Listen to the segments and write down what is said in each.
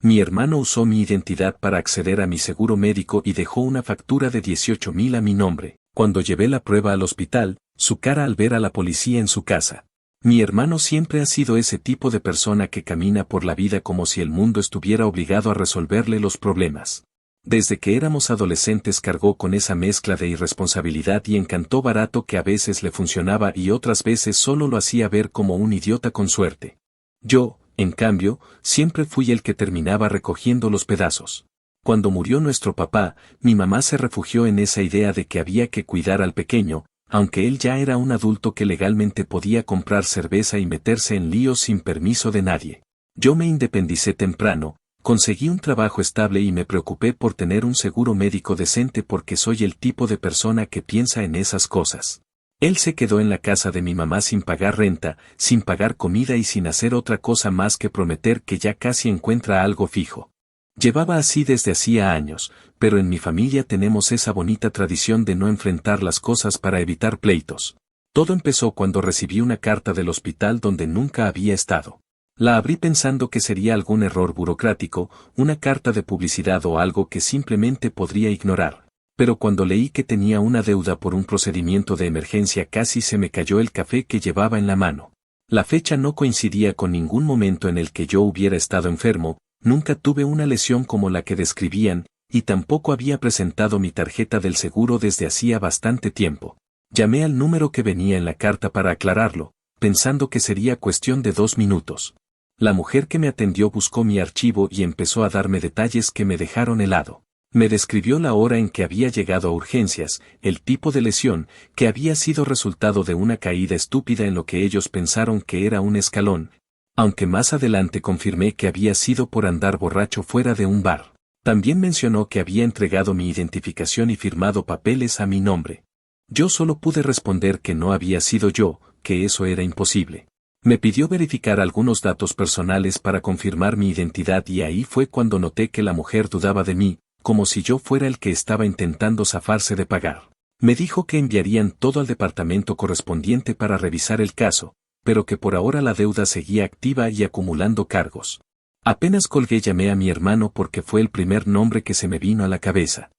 Mi hermano usó mi identidad para acceder a mi seguro médico y dejó una factura de 18,000 a mi nombre. Cuando llevé la prueba al hospital, su cara al ver a la policía en su casa. Mi hermano siempre ha sido ese tipo de persona que camina por la vida como si el mundo estuviera obligado a resolverle los problemas. Desde que éramos adolescentes cargó con esa mezcla de irresponsabilidad y encanto barato que a veces le funcionaba y otras veces solo lo hacía ver como un idiota con suerte. Yo, en cambio, siempre fui el que terminaba recogiendo los pedazos. Cuando murió nuestro papá, mi mamá se refugió en esa idea de que había que cuidar al pequeño, aunque él ya era un adulto que legalmente podía comprar cerveza y meterse en líos sin permiso de nadie. Yo me independicé temprano, conseguí un trabajo estable y me preocupé por tener un seguro médico decente porque soy el tipo de persona que piensa en esas cosas. Él se quedó en la casa de mi mamá sin pagar renta, sin pagar comida y sin hacer otra cosa más que prometer que ya casi encuentra algo fijo. Llevaba así desde hacía años, pero en mi familia tenemos esa bonita tradición de no enfrentar las cosas para evitar pleitos. Todo empezó cuando recibí una carta del hospital donde nunca había estado. La abrí pensando que sería algún error burocrático, una carta de publicidad o algo que simplemente podría ignorar. Pero cuando leí que tenía una deuda por un procedimiento de emergencia casi se me cayó el café que llevaba en la mano. La fecha no coincidía con ningún momento en el que yo hubiera estado enfermo, nunca tuve una lesión como la que describían, y tampoco había presentado mi tarjeta del seguro desde hacía bastante tiempo. Llamé al número que venía en la carta para aclararlo, pensando que sería cuestión de 2 minutos. La mujer que me atendió buscó mi archivo y empezó a darme detalles que me dejaron helado. Me describió la hora en que había llegado a urgencias, el tipo de lesión, que había sido resultado de una caída estúpida en lo que ellos pensaron que era un escalón, aunque más adelante confirmé que había sido por andar borracho fuera de un bar. También mencionó que había entregado mi identificación y firmado papeles a mi nombre. Yo solo pude responder que no había sido yo, que eso era imposible. Me pidió verificar algunos datos personales para confirmar mi identidad y ahí fue cuando noté que la mujer dudaba de mí, como si yo fuera el que estaba intentando zafarse de pagar. Me dijo que enviarían todo al departamento correspondiente para revisar el caso, pero que por ahora la deuda seguía activa y acumulando cargos. Apenas colgué llamé a mi hermano porque fue el primer nombre que se me vino a la cabeza.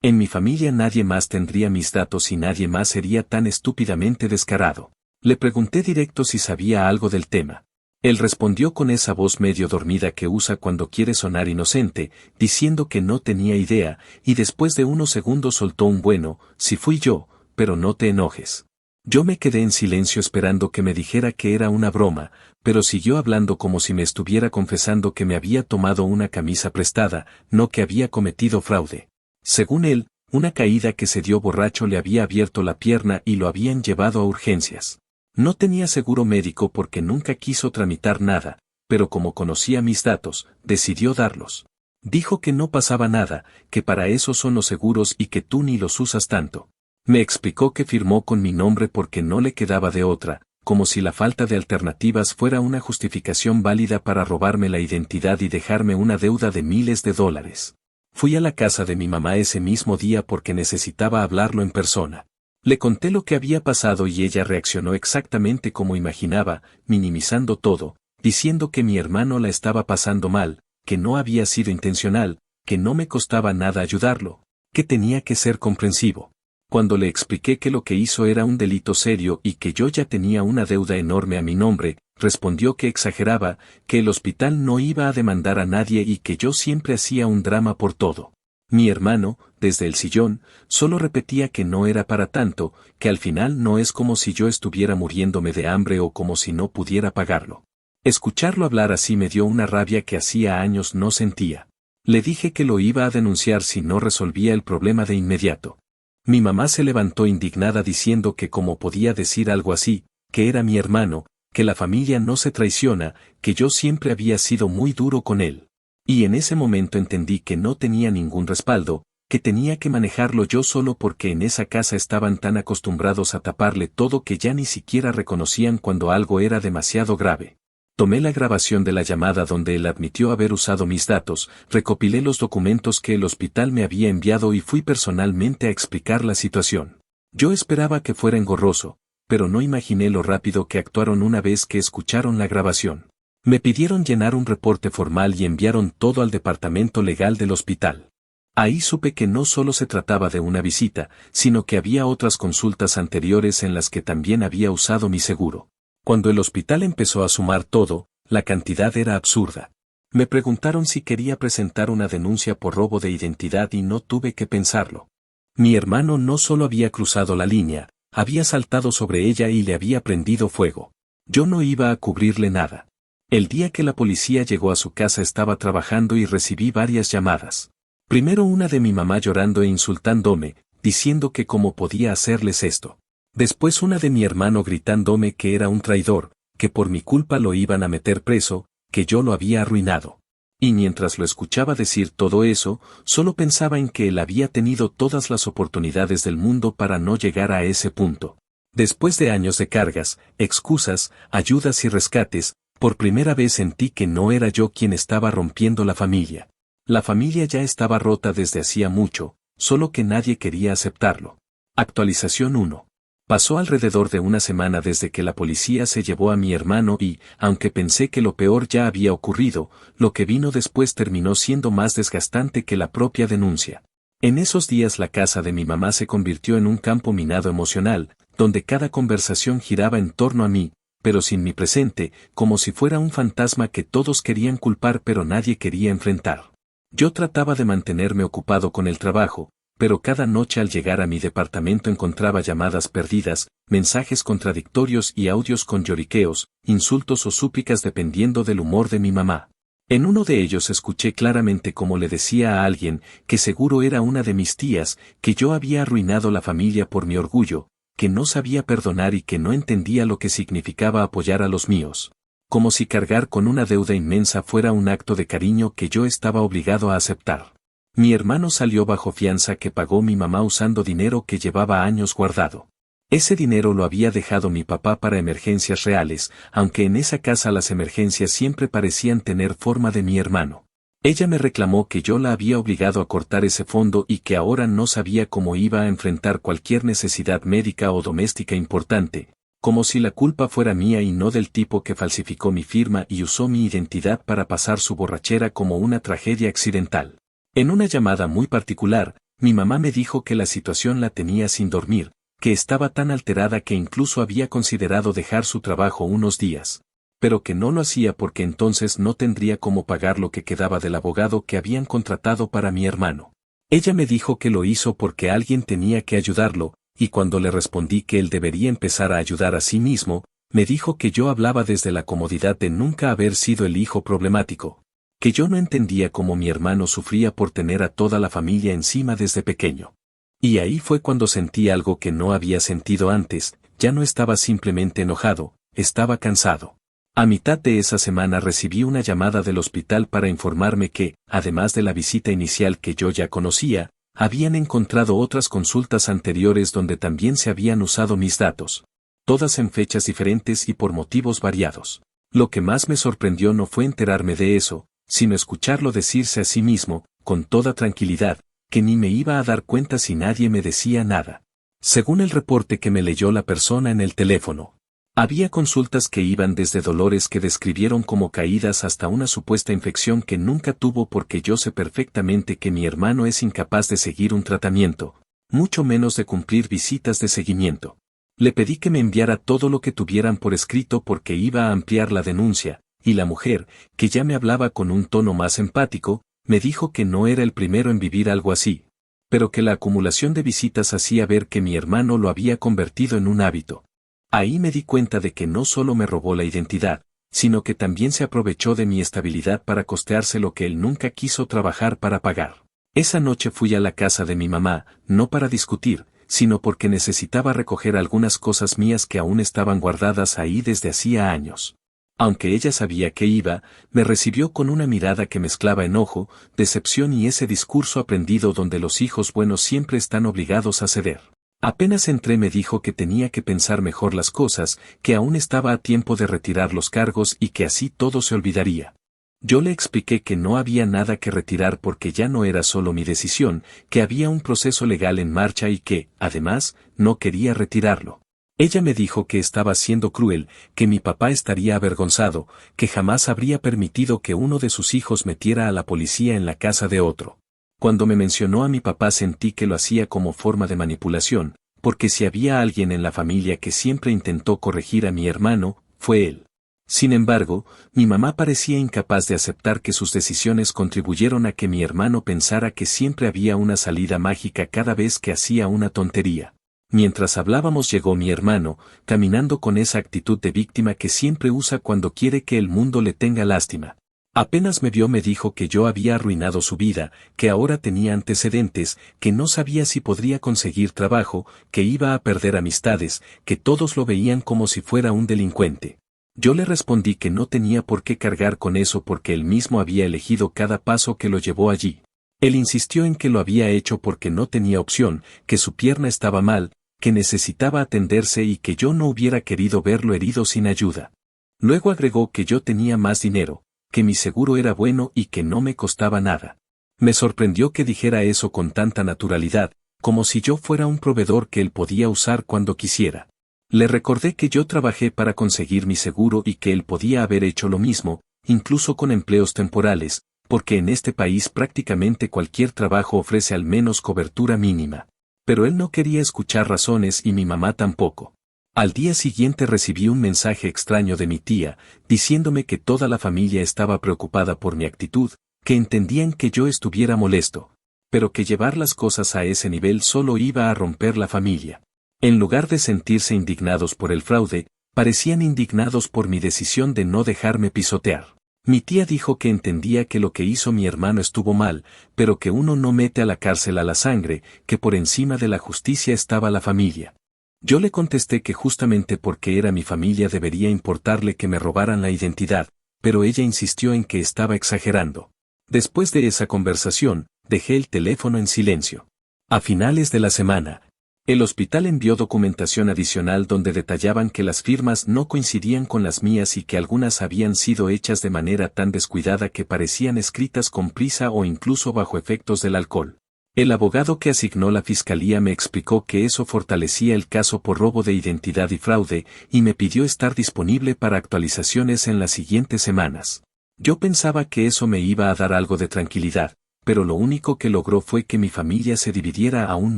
En mi familia nadie más tendría mis datos y nadie más sería tan estúpidamente descarado. Le pregunté directo si sabía algo del tema. Él respondió con esa voz medio dormida que usa cuando quiere sonar inocente, diciendo que no tenía idea, y después de unos segundos soltó un bueno, si fui yo, pero no te enojes. Yo me quedé en silencio esperando que me dijera que era una broma, pero siguió hablando como si me estuviera confesando que me había tomado una camisa prestada, no que había cometido fraude. Según él, una caída que se dio borracho le había abierto la pierna y lo habían llevado a urgencias. No tenía seguro médico porque nunca quiso tramitar nada, pero como conocía mis datos, decidió darlos. Dijo que no pasaba nada, que para eso son los seguros y que tú ni los usas tanto. Me explicó que firmó con mi nombre porque no le quedaba de otra, como si la falta de alternativas fuera una justificación válida para robarme la identidad y dejarme una deuda de miles de dólares. Fui a la casa de mi mamá ese mismo día porque necesitaba hablarlo en persona. Le conté lo que había pasado y ella reaccionó exactamente como imaginaba, minimizando todo, diciendo que mi hermano la estaba pasando mal, que no había sido intencional, que no me costaba nada ayudarlo, que tenía que ser comprensivo. Cuando le expliqué que lo que hizo era un delito serio y que yo ya tenía una deuda enorme a mi nombre, respondió que exageraba, que el hospital no iba a demandar a nadie y que yo siempre hacía un drama por todo. Mi hermano, desde el sillón, solo repetía que no era para tanto, que al final no es como si yo estuviera muriéndome de hambre o como si no pudiera pagarlo. Escucharlo hablar así me dio una rabia que hacía años no sentía. Le dije que lo iba a denunciar si no resolvía el problema de inmediato. Mi mamá se levantó indignada diciendo que cómo podía decir algo así, que era mi hermano, que la familia no se traiciona, que yo siempre había sido muy duro con él. Y en ese momento entendí que no tenía ningún respaldo, que tenía que manejarlo yo solo porque en esa casa estaban tan acostumbrados a taparle todo que ya ni siquiera reconocían cuando algo era demasiado grave. Tomé la grabación de la llamada donde él admitió haber usado mis datos, recopilé los documentos que el hospital me había enviado y fui personalmente a explicar la situación. Yo esperaba que fuera engorroso, pero no imaginé lo rápido que actuaron una vez que escucharon la grabación. Me pidieron llenar un reporte formal y enviaron todo al departamento legal del hospital. Ahí supe que no solo se trataba de una visita, sino que había otras consultas anteriores en las que también había usado mi seguro. Cuando el hospital empezó a sumar todo, la cantidad era absurda. Me preguntaron si quería presentar una denuncia por robo de identidad y no tuve que pensarlo. Mi hermano no solo había cruzado la línea, había saltado sobre ella y le había prendido fuego. Yo no iba a cubrirle nada. El día que la policía llegó a su casa estaba trabajando y recibí varias llamadas. Primero una de mi mamá llorando e insultándome, diciendo que cómo podía hacerles esto. Después una de mi hermano gritándome que era un traidor, que por mi culpa lo iban a meter preso, que yo lo había arruinado. Y mientras lo escuchaba decir todo eso, solo pensaba en que él había tenido todas las oportunidades del mundo para no llegar a ese punto. Después de años de cargas, excusas, ayudas y rescates, por primera vez sentí que no era yo quien estaba rompiendo la familia. La familia ya estaba rota desde hacía mucho, solo que nadie quería aceptarlo. Actualización 1. Pasó alrededor de una semana desde que la policía se llevó a mi hermano y, aunque pensé que lo peor ya había ocurrido, lo que vino después terminó siendo más desgastante que la propia denuncia. En esos días la casa de mi mamá se convirtió en un campo minado emocional, donde cada conversación giraba en torno a mí, pero sin mi presente, como si fuera un fantasma que todos querían culpar pero nadie quería enfrentar. Yo trataba de mantenerme ocupado con el trabajo, pero cada noche al llegar a mi departamento encontraba llamadas perdidas, mensajes contradictorios y audios con lloriqueos, insultos o súplicas dependiendo del humor de mi mamá. En uno de ellos escuché claramente cómo le decía a alguien, que seguro era una de mis tías, que yo había arruinado la familia por mi orgullo, que no sabía perdonar y que no entendía lo que significaba apoyar a los míos. Como si cargar con una deuda inmensa fuera un acto de cariño que yo estaba obligado a aceptar. Mi hermano salió bajo fianza que pagó mi mamá usando dinero que llevaba años guardado. Ese dinero lo había dejado mi papá para emergencias reales, aunque en esa casa las emergencias siempre parecían tener forma de mi hermano. Ella me reclamó que yo la había obligado a cortar ese fondo y que ahora no sabía cómo iba a enfrentar cualquier necesidad médica o doméstica importante, como si la culpa fuera mía y no del tipo que falsificó mi firma y usó mi identidad para pasar su borrachera como una tragedia accidental. En una llamada muy particular, mi mamá me dijo que la situación la tenía sin dormir, que estaba tan alterada que incluso había considerado dejar su trabajo unos días, pero que no lo hacía porque entonces no tendría cómo pagar lo que quedaba del abogado que habían contratado para mi hermano. Ella me dijo que lo hizo porque alguien tenía que ayudarlo, y cuando le respondí que él debería empezar a ayudar a sí mismo, me dijo que yo hablaba desde la comodidad de nunca haber sido el hijo problemático, que yo no entendía cómo mi hermano sufría por tener a toda la familia encima desde pequeño. Y ahí fue cuando sentí algo que no había sentido antes, ya no estaba simplemente enojado, estaba cansado. A mitad de esa semana recibí una llamada del hospital para informarme que, además de la visita inicial que yo ya conocía, habían encontrado otras consultas anteriores donde también se habían usado mis datos, todas en fechas diferentes y por motivos variados. Lo que más me sorprendió no fue enterarme de eso, sino escucharlo decirse a sí mismo, con toda tranquilidad, que ni me iba a dar cuenta si nadie me decía nada. Según el reporte que me leyó la persona en el teléfono, había consultas que iban desde dolores que describieron como caídas hasta una supuesta infección que nunca tuvo porque yo sé perfectamente que mi hermano es incapaz de seguir un tratamiento, mucho menos de cumplir visitas de seguimiento. Le pedí que me enviara todo lo que tuvieran por escrito porque iba a ampliar la denuncia, y la mujer, que ya me hablaba con un tono más empático, me dijo que no era el primero en vivir algo así, pero que la acumulación de visitas hacía ver que mi hermano lo había convertido en un hábito. Ahí me di cuenta de que no solo me robó la identidad, sino que también se aprovechó de mi estabilidad para costearse lo que él nunca quiso trabajar para pagar. Esa noche fui a la casa de mi mamá, no para discutir, sino porque necesitaba recoger algunas cosas mías que aún estaban guardadas ahí desde hacía años. Aunque ella sabía que iba, me recibió con una mirada que mezclaba enojo, decepción y ese discurso aprendido donde los hijos buenos siempre están obligados a ceder. Apenas entré me dijo que tenía que pensar mejor las cosas, que aún estaba a tiempo de retirar los cargos y que así todo se olvidaría. Yo le expliqué que no había nada que retirar porque ya no era solo mi decisión, que había un proceso legal en marcha y que, además, no quería retirarlo. Ella me dijo que estaba siendo cruel, que mi papá estaría avergonzado, que jamás habría permitido que uno de sus hijos metiera a la policía en la casa de otro. Cuando me mencionó a mi papá sentí que lo hacía como forma de manipulación, porque si había alguien en la familia que siempre intentó corregir a mi hermano, fue él. Sin embargo, mi mamá parecía incapaz de aceptar que sus decisiones contribuyeron a que mi hermano pensara que siempre había una salida mágica cada vez que hacía una tontería. Mientras hablábamos llegó mi hermano, caminando con esa actitud de víctima que siempre usa cuando quiere que el mundo le tenga lástima. Apenas me vio me dijo que yo había arruinado su vida, que ahora tenía antecedentes, que no sabía si podría conseguir trabajo, que iba a perder amistades, que todos lo veían como si fuera un delincuente. Yo le respondí que no tenía por qué cargar con eso porque él mismo había elegido cada paso que lo llevó allí. Él insistió en que lo había hecho porque no tenía opción, que su pierna estaba mal, que necesitaba atenderse y que yo no hubiera querido verlo herido sin ayuda. Luego agregó que yo tenía más dinero, que mi seguro era bueno y que no me costaba nada. Me sorprendió que dijera eso con tanta naturalidad, como si yo fuera un proveedor que él podía usar cuando quisiera. Le recordé que yo trabajé para conseguir mi seguro y que él podía haber hecho lo mismo, incluso con empleos temporales, porque en este país prácticamente cualquier trabajo ofrece al menos cobertura mínima. Pero él no quería escuchar razones y mi mamá tampoco. Al día siguiente recibí un mensaje extraño de mi tía, diciéndome que toda la familia estaba preocupada por mi actitud, que entendían que yo estuviera molesto, pero que llevar las cosas a ese nivel solo iba a romper la familia. En lugar de sentirse indignados por el fraude, parecían indignados por mi decisión de no dejarme pisotear. Mi tía dijo que entendía que lo que hizo mi hermano estuvo mal, pero que uno no mete a la cárcel a la sangre, que por encima de la justicia estaba la familia. Yo le contesté que justamente porque era mi familia debería importarle que me robaran la identidad, pero ella insistió en que estaba exagerando. Después de esa conversación, dejé el teléfono en silencio. A finales de la semana, el hospital envió documentación adicional donde detallaban que las firmas no coincidían con las mías y que algunas habían sido hechas de manera tan descuidada que parecían escritas con prisa o incluso bajo efectos del alcohol. El abogado que asignó la fiscalía me explicó que eso fortalecía el caso por robo de identidad y fraude, y me pidió estar disponible para actualizaciones en las siguientes semanas. Yo pensaba que eso me iba a dar algo de tranquilidad, pero lo único que logró fue que mi familia se dividiera aún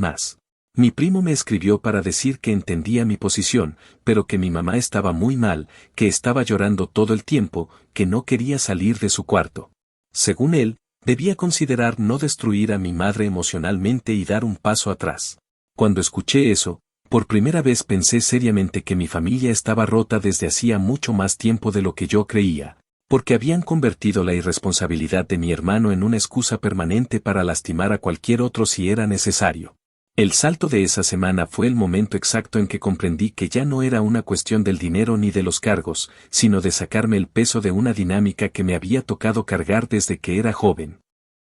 más. Mi primo me escribió para decir que entendía mi posición, pero que mi mamá estaba muy mal, que estaba llorando todo el tiempo, que no quería salir de su cuarto. Según él, debía considerar no destruir a mi madre emocionalmente y dar un paso atrás. Cuando escuché eso, por primera vez pensé seriamente que mi familia estaba rota desde hacía mucho más tiempo de lo que yo creía, porque habían convertido la irresponsabilidad de mi hermano en una excusa permanente para lastimar a cualquier otro si era necesario. El salto de esa semana fue el momento exacto en que comprendí que ya no era una cuestión del dinero ni de los cargos, sino de sacarme el peso de una dinámica que me había tocado cargar desde que era joven.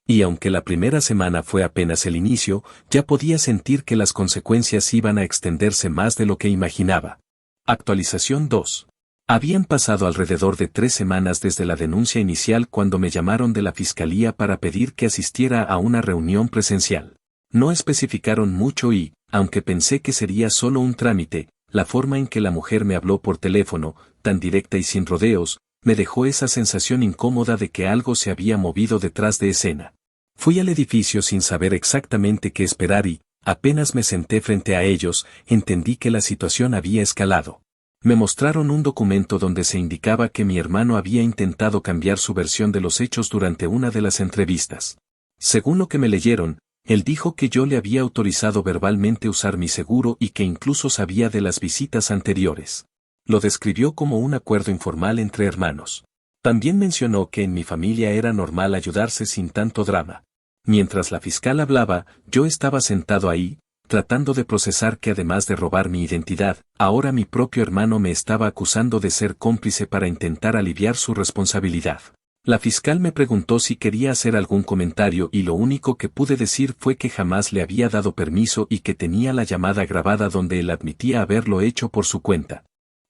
Y aunque la primera semana fue apenas el inicio, ya podía sentir que las consecuencias iban a extenderse más de lo que imaginaba. Actualización 2. Habían pasado alrededor de 3 semanas desde la denuncia inicial cuando me llamaron de la fiscalía para pedir que asistiera a una reunión presencial. No especificaron mucho y, aunque pensé que sería solo un trámite, la forma en que la mujer me habló por teléfono, tan directa y sin rodeos, me dejó esa sensación incómoda de que algo se había movido detrás de escena. Fui al edificio sin saber exactamente qué esperar y, apenas me senté frente a ellos, entendí que la situación había escalado. Me mostraron un documento donde se indicaba que mi hermano había intentado cambiar su versión de los hechos durante una de las entrevistas. Según lo que me leyeron, él dijo que yo le había autorizado verbalmente usar mi seguro y que incluso sabía de las visitas anteriores. Lo describió como un acuerdo informal entre hermanos. También mencionó que en mi familia era normal ayudarse sin tanto drama. Mientras la fiscal hablaba, yo estaba sentado ahí, tratando de procesar que además de robar mi identidad, ahora mi propio hermano me estaba acusando de ser cómplice para intentar aliviar su responsabilidad. La fiscal me preguntó si quería hacer algún comentario y lo único que pude decir fue que jamás le había dado permiso y que tenía la llamada grabada donde él admitía haberlo hecho por su cuenta.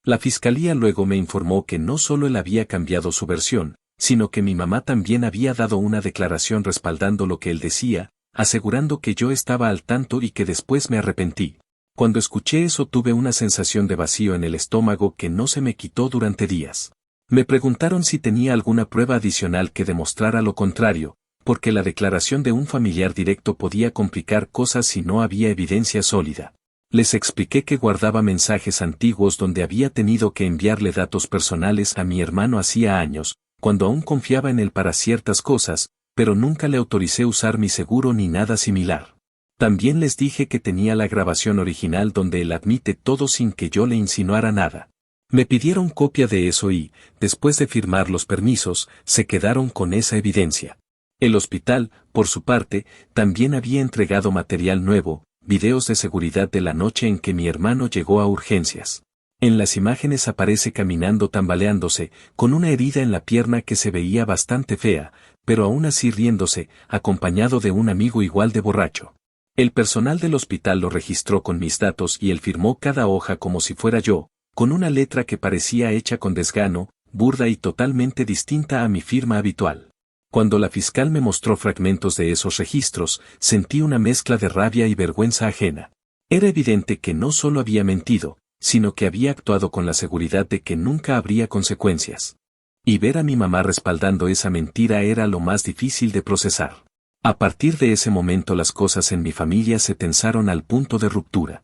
La fiscalía luego me informó que no solo él había cambiado su versión, sino que mi mamá también había dado una declaración respaldando lo que él decía, asegurando que yo estaba al tanto y que después me arrepentí. Cuando escuché eso tuve una sensación de vacío en el estómago que no se me quitó durante días. Me preguntaron si tenía alguna prueba adicional que demostrara lo contrario, porque la declaración de un familiar directo podía complicar cosas si no había evidencia sólida. Les expliqué que guardaba mensajes antiguos donde había tenido que enviarle datos personales a mi hermano hacía años, cuando aún confiaba en él para ciertas cosas, pero nunca le autoricé usar mi seguro ni nada similar. También les dije que tenía la grabación original donde él admite todo sin que yo le insinuara nada. Me pidieron copia de eso y, después de firmar los permisos, se quedaron con esa evidencia. El hospital, por su parte, también había entregado material nuevo, videos de seguridad de la noche en que mi hermano llegó a urgencias. En las imágenes aparece caminando tambaleándose, con una herida en la pierna que se veía bastante fea, pero aún así riéndose, acompañado de un amigo igual de borracho. El personal del hospital lo registró con mis datos y él firmó cada hoja como si fuera yo, con una letra que parecía hecha con desgano, burda y totalmente distinta a mi firma habitual. Cuando la fiscal me mostró fragmentos de esos registros, sentí una mezcla de rabia y vergüenza ajena. Era evidente que no solo había mentido, sino que había actuado con la seguridad de que nunca habría consecuencias. Y ver a mi mamá respaldando esa mentira era lo más difícil de procesar. A partir de ese momento las cosas en mi familia se tensaron al punto de ruptura.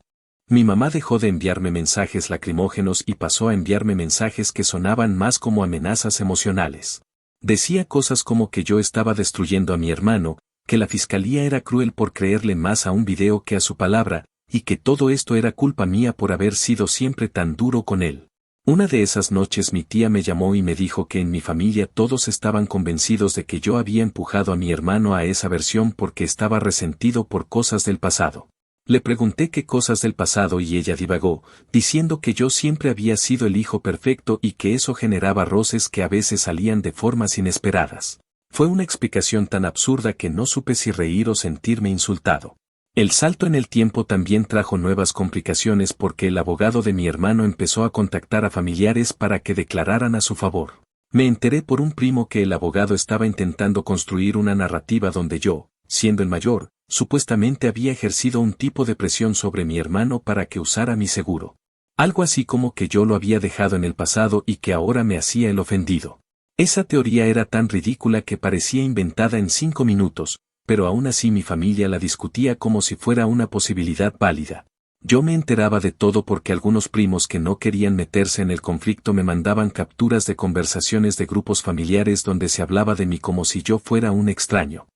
Mi mamá dejó de enviarme mensajes lacrimógenos y pasó a enviarme mensajes que sonaban más como amenazas emocionales. Decía cosas como que yo estaba destruyendo a mi hermano, que la fiscalía era cruel por creerle más a un video que a su palabra, y que todo esto era culpa mía por haber sido siempre tan duro con él. Una de esas noches mi tía me llamó y me dijo que en mi familia todos estaban convencidos de que yo había empujado a mi hermano a esa versión porque estaba resentido por cosas del pasado. Le pregunté qué cosas del pasado y ella divagó, diciendo que yo siempre había sido el hijo perfecto y que eso generaba roces que a veces salían de formas inesperadas. Fue una explicación tan absurda que no supe si reír o sentirme insultado. El salto en el tiempo también trajo nuevas complicaciones porque el abogado de mi hermano empezó a contactar a familiares para que declararan a su favor. Me enteré por un primo que el abogado estaba intentando construir una narrativa donde yo, siendo el mayor, supuestamente había ejercido un tipo de presión sobre mi hermano para que usara mi seguro. Algo así como que yo lo había dejado en el pasado y que ahora me hacía el ofendido. Esa teoría era tan ridícula que parecía inventada en 5 minutos, pero aún así mi familia la discutía como si fuera una posibilidad válida. Yo me enteraba de todo porque algunos primos que no querían meterse en el conflicto me mandaban capturas de conversaciones de grupos familiares donde se hablaba de mí como si yo fuera un extraño.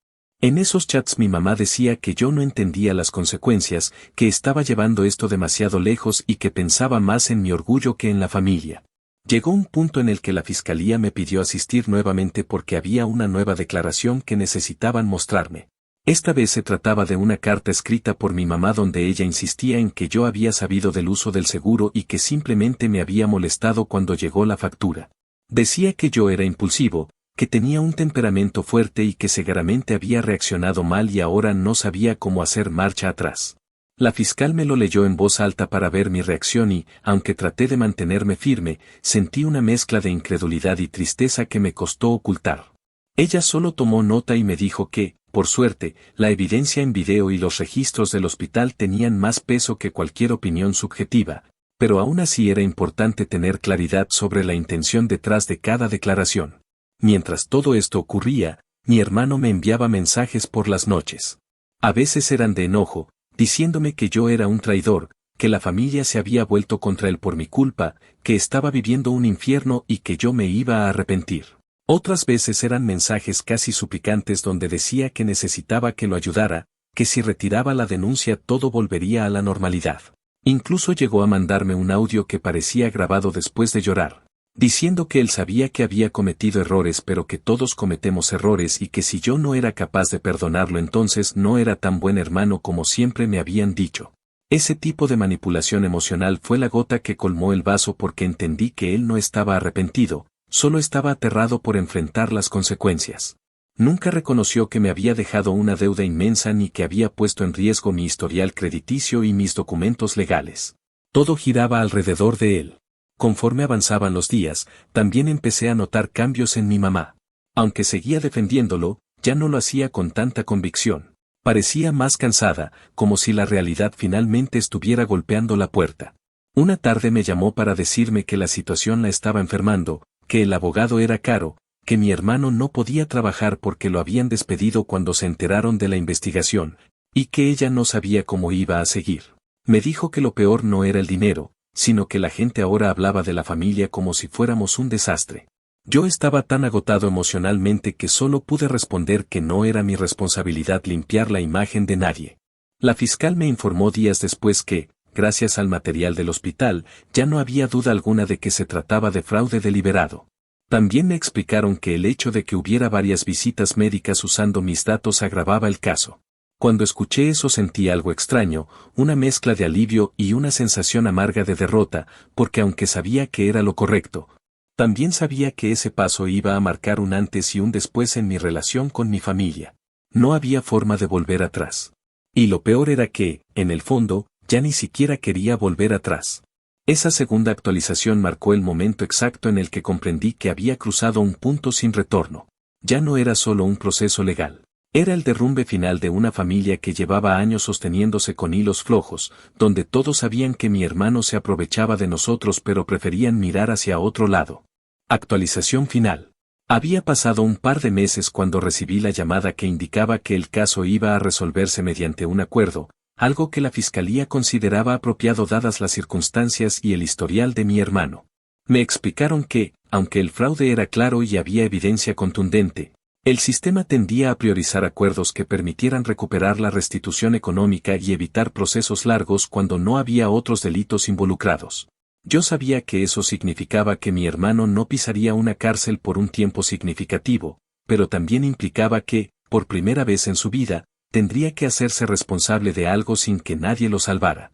En esos chats mi mamá decía que yo no entendía las consecuencias, que estaba llevando esto demasiado lejos y que pensaba más en mi orgullo que en la familia. Llegó un punto en el que la fiscalía me pidió asistir nuevamente porque había una nueva declaración que necesitaban mostrarme. Esta vez se trataba de una carta escrita por mi mamá donde ella insistía en que yo había sabido del uso del seguro y que simplemente me había molestado cuando llegó la factura. Decía que yo era impulsivo, que tenía un temperamento fuerte y que seguramente había reaccionado mal y ahora no sabía cómo hacer marcha atrás. La fiscal me lo leyó en voz alta para ver mi reacción y, aunque traté de mantenerme firme, sentí una mezcla de incredulidad y tristeza que me costó ocultar. Ella solo tomó nota y me dijo que, por suerte, la evidencia en video y los registros del hospital tenían más peso que cualquier opinión subjetiva, pero aún así era importante tener claridad sobre la intención detrás de cada declaración. Mientras todo esto ocurría, mi hermano me enviaba mensajes por las noches. A veces eran de enojo, diciéndome que yo era un traidor, que la familia se había vuelto contra él por mi culpa, que estaba viviendo un infierno y que yo me iba a arrepentir. Otras veces eran mensajes casi suplicantes donde decía que necesitaba que lo ayudara, que si retiraba la denuncia todo volvería a la normalidad. Incluso llegó a mandarme un audio que parecía grabado después de llorar, diciendo que él sabía que había cometido errores pero que todos cometemos errores y que si yo no era capaz de perdonarlo entonces no era tan buen hermano como siempre me habían dicho. Ese tipo de manipulación emocional fue la gota que colmó el vaso porque entendí que él no estaba arrepentido, solo estaba aterrado por enfrentar las consecuencias. Nunca reconoció que me había dejado una deuda inmensa ni que había puesto en riesgo mi historial crediticio y mis documentos legales. Todo giraba alrededor de él. Conforme avanzaban los días, también empecé a notar cambios en mi mamá. Aunque seguía defendiéndolo, ya no lo hacía con tanta convicción. Parecía más cansada, como si la realidad finalmente estuviera golpeando la puerta. Una tarde me llamó para decirme que la situación la estaba enfermando, que el abogado era caro, que mi hermano no podía trabajar porque lo habían despedido cuando se enteraron de la investigación, y que ella no sabía cómo iba a seguir. Me dijo que lo peor no era el dinero, sino que la gente ahora hablaba de la familia como si fuéramos un desastre. Yo estaba tan agotado emocionalmente que solo pude responder que no era mi responsabilidad limpiar la imagen de nadie. La fiscal me informó días después que, gracias al material del hospital, ya no había duda alguna de que se trataba de fraude deliberado. También me explicaron que el hecho de que hubiera varias visitas médicas usando mis datos agravaba el caso. Cuando escuché eso sentí algo extraño, una mezcla de alivio y una sensación amarga de derrota, porque aunque sabía que era lo correcto, también sabía que ese paso iba a marcar un antes y un después en mi relación con mi familia. No había forma de volver atrás. Y lo peor era que, en el fondo, ya ni siquiera quería volver atrás. Esa segunda actualización marcó el momento exacto en el que comprendí que había cruzado un punto sin retorno. Ya no era solo un proceso legal. Era el derrumbe final de una familia que llevaba años sosteniéndose con hilos flojos, donde todos sabían que mi hermano se aprovechaba de nosotros pero preferían mirar hacia otro lado. Actualización final. Había pasado un par de meses cuando recibí la llamada que indicaba que el caso iba a resolverse mediante un acuerdo, algo que la fiscalía consideraba apropiado dadas las circunstancias y el historial de mi hermano. Me explicaron que, aunque el fraude era claro y había evidencia contundente, el sistema tendía a priorizar acuerdos que permitieran recuperar la restitución económica y evitar procesos largos cuando no había otros delitos involucrados. Yo sabía que eso significaba que mi hermano no pisaría una cárcel por un tiempo significativo, pero también implicaba que, por primera vez en su vida, tendría que hacerse responsable de algo sin que nadie lo salvara.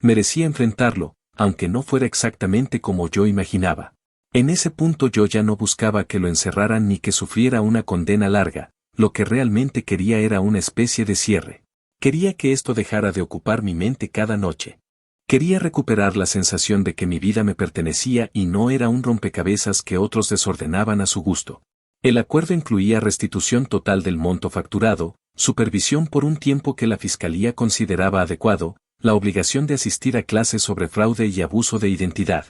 Merecía enfrentarlo, aunque no fuera exactamente como yo imaginaba. En ese punto yo ya no buscaba que lo encerraran ni que sufriera una condena larga, lo que realmente quería era una especie de cierre. Quería que esto dejara de ocupar mi mente cada noche. Quería recuperar la sensación de que mi vida me pertenecía y no era un rompecabezas que otros desordenaban a su gusto. El acuerdo incluía restitución total del monto facturado, supervisión por un tiempo que la fiscalía consideraba adecuado, la obligación de asistir a clases sobre fraude y abuso de identidad,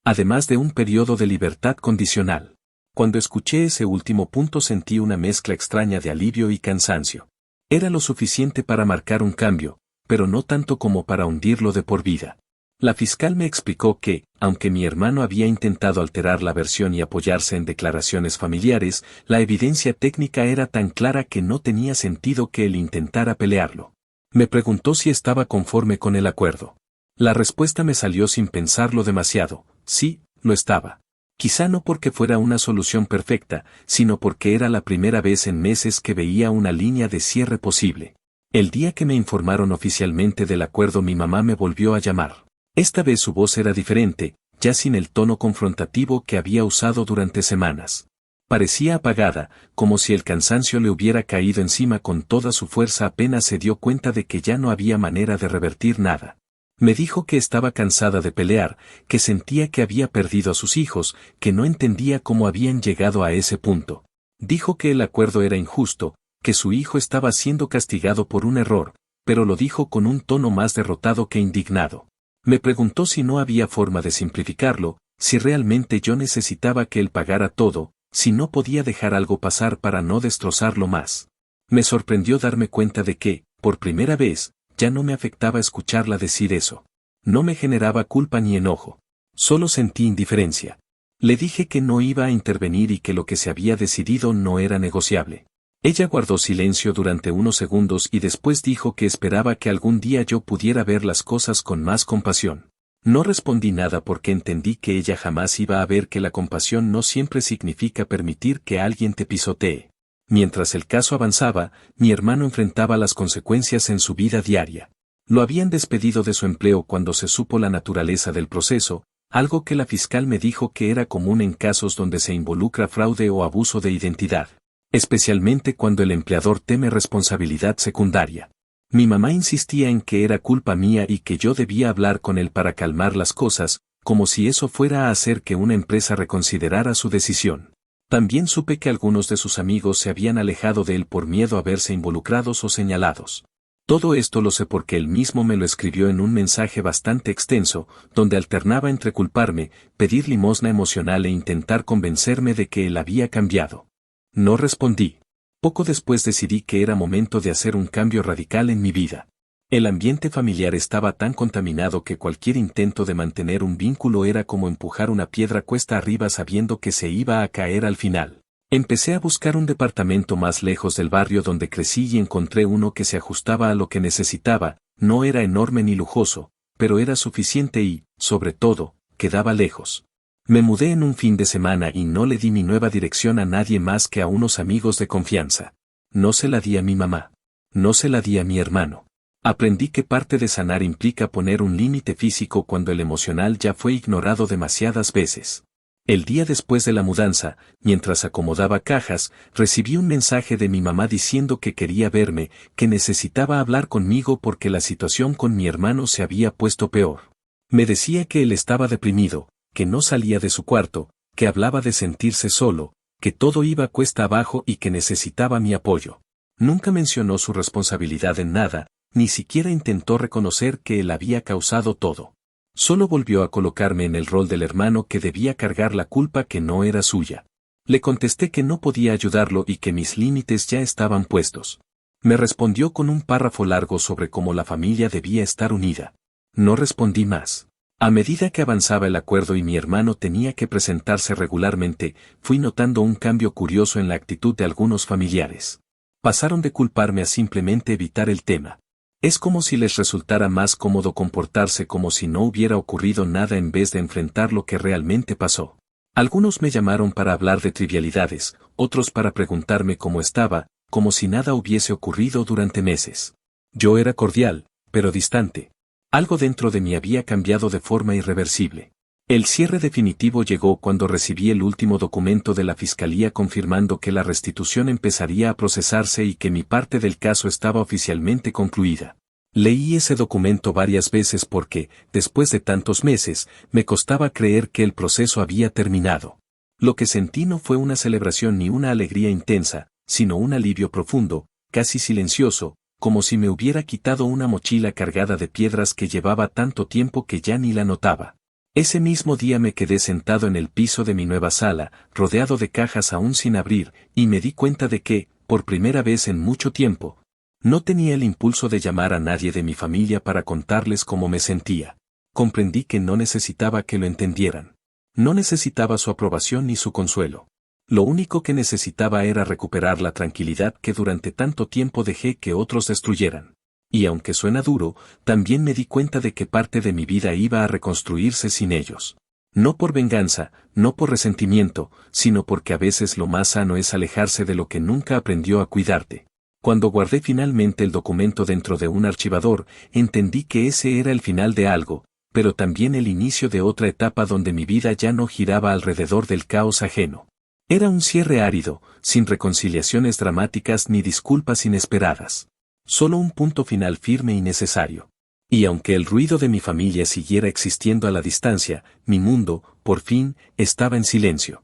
además de un periodo de libertad condicional. Cuando escuché ese último punto sentí una mezcla extraña de alivio y cansancio. Era lo suficiente para marcar un cambio, pero no tanto como para hundirlo de por vida. La fiscal me explicó que, aunque mi hermano había intentado alterar la versión y apoyarse en declaraciones familiares, la evidencia técnica era tan clara que no tenía sentido que él intentara pelearlo. Me preguntó si estaba conforme con el acuerdo. La respuesta me salió sin pensarlo demasiado: sí, lo estaba. Quizá no porque fuera una solución perfecta, sino porque era la primera vez en meses que veía una línea de cierre posible. El día que me informaron oficialmente del acuerdo mi mamá me volvió a llamar. Esta vez su voz era diferente, ya sin el tono confrontativo que había usado durante semanas. Parecía apagada, como si el cansancio le hubiera caído encima con toda su fuerza apenas se dio cuenta de que ya no había manera de revertir nada. Me dijo que estaba cansada de pelear, que sentía que había perdido a sus hijos, que no entendía cómo habían llegado a ese punto. Dijo que el acuerdo era injusto, que su hijo estaba siendo castigado por un error, pero lo dijo con un tono más derrotado que indignado. Me preguntó si no había forma de simplificarlo, si realmente yo necesitaba que él pagara todo, si no podía dejar algo pasar para no destrozarlo más. Me sorprendió darme cuenta de que, por primera vez, ya no me afectaba escucharla decir eso. No me generaba culpa ni enojo. Solo sentí indiferencia. Le dije que no iba a intervenir y que lo que se había decidido no era negociable. Ella guardó silencio durante unos segundos y después dijo que esperaba que algún día yo pudiera ver las cosas con más compasión. No respondí nada porque entendí que ella jamás iba a ver que la compasión no siempre significa permitir que alguien te pisotee. Mientras el caso avanzaba, mi hermano enfrentaba las consecuencias en su vida diaria. Lo habían despedido de su empleo cuando se supo la naturaleza del proceso, algo que la fiscal me dijo que era común en casos donde se involucra fraude o abuso de identidad, especialmente cuando el empleador teme responsabilidad secundaria. Mi mamá insistía en que era culpa mía y que yo debía hablar con él para calmar las cosas, como si eso fuera a hacer que una empresa reconsiderara su decisión. También supe que algunos de sus amigos se habían alejado de él por miedo a verse involucrados o señalados. Todo esto lo sé porque él mismo me lo escribió en un mensaje bastante extenso, donde alternaba entre culparme, pedir limosna emocional e intentar convencerme de que él había cambiado. No respondí. Poco después decidí que era momento de hacer un cambio radical en mi vida. El ambiente familiar estaba tan contaminado que cualquier intento de mantener un vínculo era como empujar una piedra cuesta arriba sabiendo que se iba a caer al final. Empecé a buscar un departamento más lejos del barrio donde crecí y encontré uno que se ajustaba a lo que necesitaba, no era enorme ni lujoso, pero era suficiente y, sobre todo, quedaba lejos. Me mudé en un fin de semana y no le di mi nueva dirección a nadie más que a unos amigos de confianza. No se la di a mi mamá. No se la di a mi hermano. Aprendí que parte de sanar implica poner un límite físico cuando el emocional ya fue ignorado demasiadas veces. El día después de la mudanza, mientras acomodaba cajas, recibí un mensaje de mi mamá diciendo que quería verme, que necesitaba hablar conmigo porque la situación con mi hermano se había puesto peor. Me decía que él estaba deprimido, que no salía de su cuarto, que hablaba de sentirse solo, que todo iba cuesta abajo y que necesitaba mi apoyo. Nunca mencionó su responsabilidad en nada, ni siquiera intentó reconocer que él había causado todo. Solo volvió a colocarme en el rol del hermano que debía cargar la culpa que no era suya. Le contesté que no podía ayudarlo y que mis límites ya estaban puestos. Me respondió con un párrafo largo sobre cómo la familia debía estar unida. No respondí más. A medida que avanzaba el acuerdo y mi hermano tenía que presentarse regularmente, fui notando un cambio curioso en la actitud de algunos familiares. Pasaron de culparme a simplemente evitar el tema. Es como si les resultara más cómodo comportarse como si no hubiera ocurrido nada en vez de enfrentar lo que realmente pasó. Algunos me llamaron para hablar de trivialidades, otros para preguntarme cómo estaba, como si nada hubiese ocurrido durante meses. Yo era cordial, pero distante. Algo dentro de mí había cambiado de forma irreversible. El cierre definitivo llegó cuando recibí el último documento de la fiscalía confirmando que la restitución empezaría a procesarse y que mi parte del caso estaba oficialmente concluida. Leí ese documento varias veces porque, después de tantos meses, me costaba creer que el proceso había terminado. Lo que sentí no fue una celebración ni una alegría intensa, sino un alivio profundo, casi silencioso, como si me hubiera quitado una mochila cargada de piedras que llevaba tanto tiempo que ya ni la notaba. Ese mismo día me quedé sentado en el piso de mi nueva sala, rodeado de cajas aún sin abrir, y me di cuenta de que, por primera vez en mucho tiempo, no tenía el impulso de llamar a nadie de mi familia para contarles cómo me sentía. Comprendí que no necesitaba que lo entendieran. No necesitaba su aprobación ni su consuelo. Lo único que necesitaba era recuperar la tranquilidad que durante tanto tiempo dejé que otros destruyeran. Y aunque suena duro, también me di cuenta de que parte de mi vida iba a reconstruirse sin ellos. No por venganza, no por resentimiento, sino porque a veces lo más sano es alejarse de lo que nunca aprendió a cuidarte. Cuando guardé finalmente el documento dentro de un archivador, entendí que ese era el final de algo, pero también el inicio de otra etapa donde mi vida ya no giraba alrededor del caos ajeno. Era un cierre árido, sin reconciliaciones dramáticas ni disculpas inesperadas. Solo un punto final firme y necesario. Y aunque el ruido de mi familia siguiera existiendo a la distancia, mi mundo, por fin, estaba en silencio.